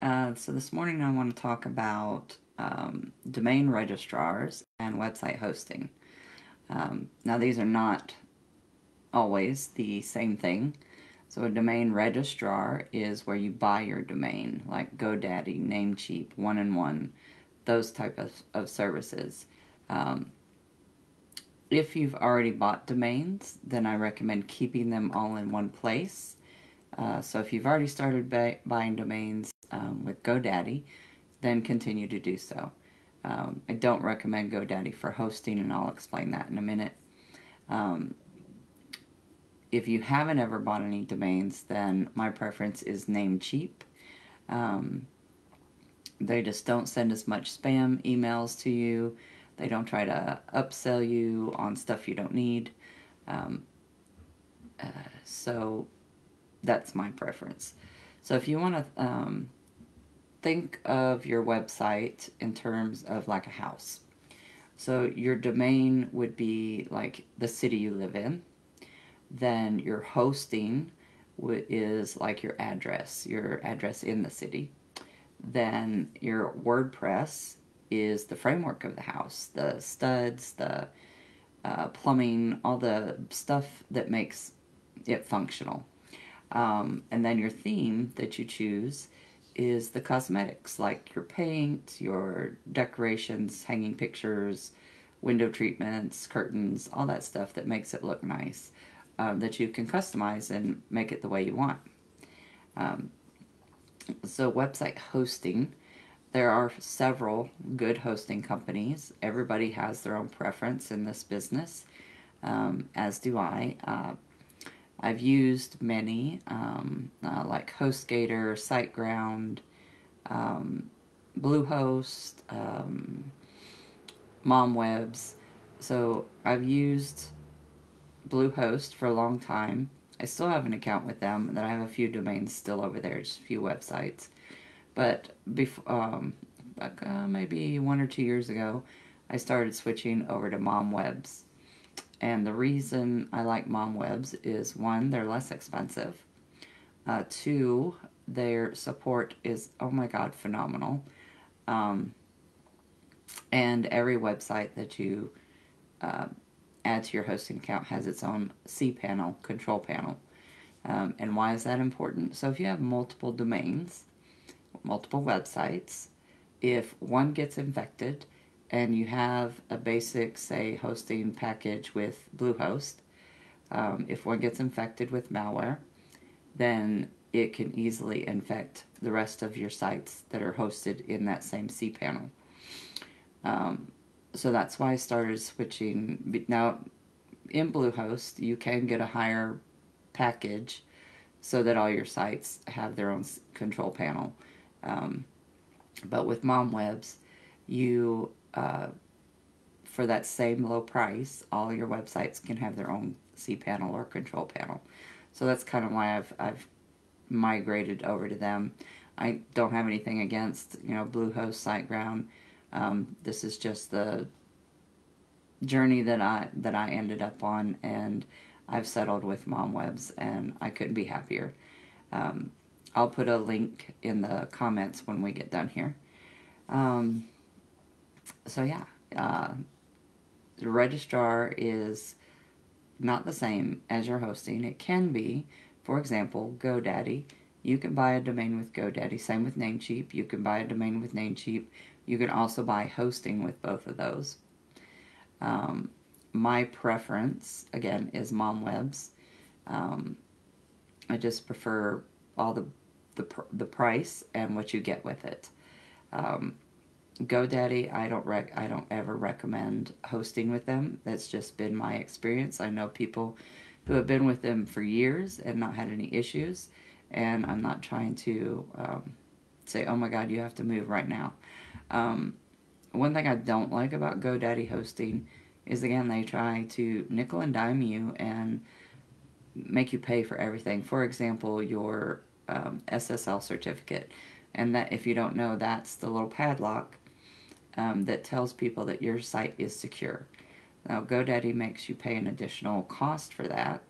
So this morning I want to talk about domain registrars and website hosting. Now these are not always the same thing. So a domain registrar is where you buy your domain, like GoDaddy, Namecheap, One and One, those type of services. Um, if you've already bought domains, then I recommend keeping them all in one place. So if you've already started buying domains with GoDaddy, then continue to do so. I don't recommend GoDaddy for hosting, and I'll explain that in a minute. Um, if you haven't ever bought any domains, then my preference is Namecheap. Um, they just don't send as much spam emails to you. They don't try to upsell you on stuff you don't need. Um, so that's my preference. So if you want to think of your website in terms of like a house. So your domain would be like the city you live in. Then your hosting is like your address in the city. Then your WordPress is the framework of the house, the studs, the plumbing, all the stuff that makes it functional. And then your theme that you choose is the cosmetics, like your paint, your decorations, hanging pictures, window treatments, curtains, all that stuff that makes it look nice, that you can customize and make it the way you want. Um, so website hosting, there are several good hosting companies. Everybody has their own preference in this business, as do I. I've used many, like HostGator, SiteGround, um, Bluehost, MomWebs. So I've used Bluehost for a long time. I still have an account with them, and then I have a few domains still over there, just a few websites. But before, like, maybe 1 or 2 years ago, I started switching over to MomWebs. And the reason I like MomWebs is one, they're less expensive. Two, their support is, oh my god, phenomenal. Um, and every website that you uh, add to your hosting account has its own cPanel, control panel. And why is that important? So if you have multiple domains, multiple websites, if one gets infected and you have a basic, say, hosting package with Bluehost, if one gets infected with malware, then it can easily infect the rest of your sites that are hosted in that same cPanel. So that's why I started switching. Now, in Bluehost, you can get a higher package so that all your sites have their own control panel. Um, but with MomWebs, you, for that same low price, all your websites can have their own cPanel or control panel. So that's kind of why I've migrated over to them. I don't have anything against, Bluehost, SiteGround. This is just the journey that I ended up on, and I've settled with MomWebs, and I couldn't be happier. Um, I'll put a link in the comments when we get done here. Um, so yeah, the registrar is not the same as your hosting. It can be, for example, GoDaddy. You can buy a domain with GoDaddy. Same with Namecheap. You can buy a domain with Namecheap. You can also buy hosting with both of those. Um, my preference, again, is MomWebs. Um, I just prefer all the price and what you get with it. Um, GoDaddy, I don't ever recommend hosting with them. That's just been my experience. I know people who have been with them for years and not had any issues, and I'm not trying to say, oh my god, you have to move right now. Um, One thing I don't like about GoDaddy hosting is, again, they try to nickel and dime you and make you pay for everything. For example, your SSL certificate. And that, if you don't know, that's the little padlock that tells people that your site is secure. Now, GoDaddy makes you pay an additional cost for that,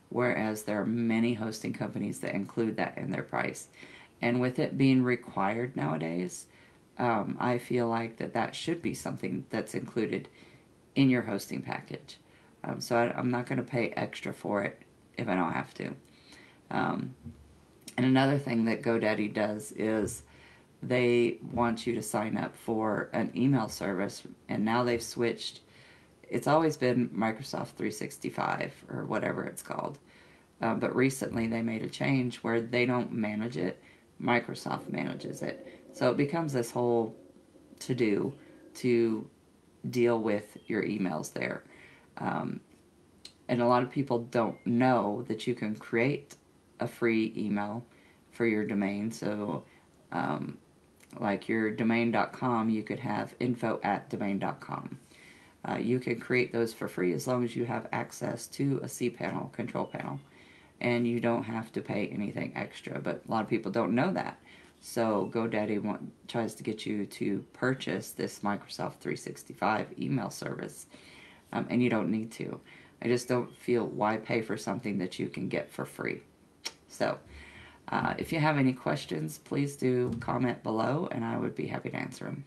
whereas there are many hosting companies that include that in their price. And with it being required nowadays, I feel like that should be something that's included in your hosting package. I'm not going to pay extra for it if I don't have to. Um, and another thing that GoDaddy does is they want you to sign up for an email service, and now they've switched. It's always been Microsoft 365 or whatever it's called. But recently they made a change where they don't manage it, Microsoft manages it. So it becomes this whole to do to deal with your emails there. Um, and a lot of people don't know that you can create a free email for your domain. So, um, like your domain.com, you could have info@domain.com. You can create those for free as long as you have access to a cPanel control panel, and you don't have to pay anything extra. But a lot of people don't know that. So GoDaddy tries to get you to purchase this Microsoft 365 email service, and you don't need to. I just don't feel why pay for something that you can get for free. So if you have any questions, please do comment below, and I would be happy to answer them.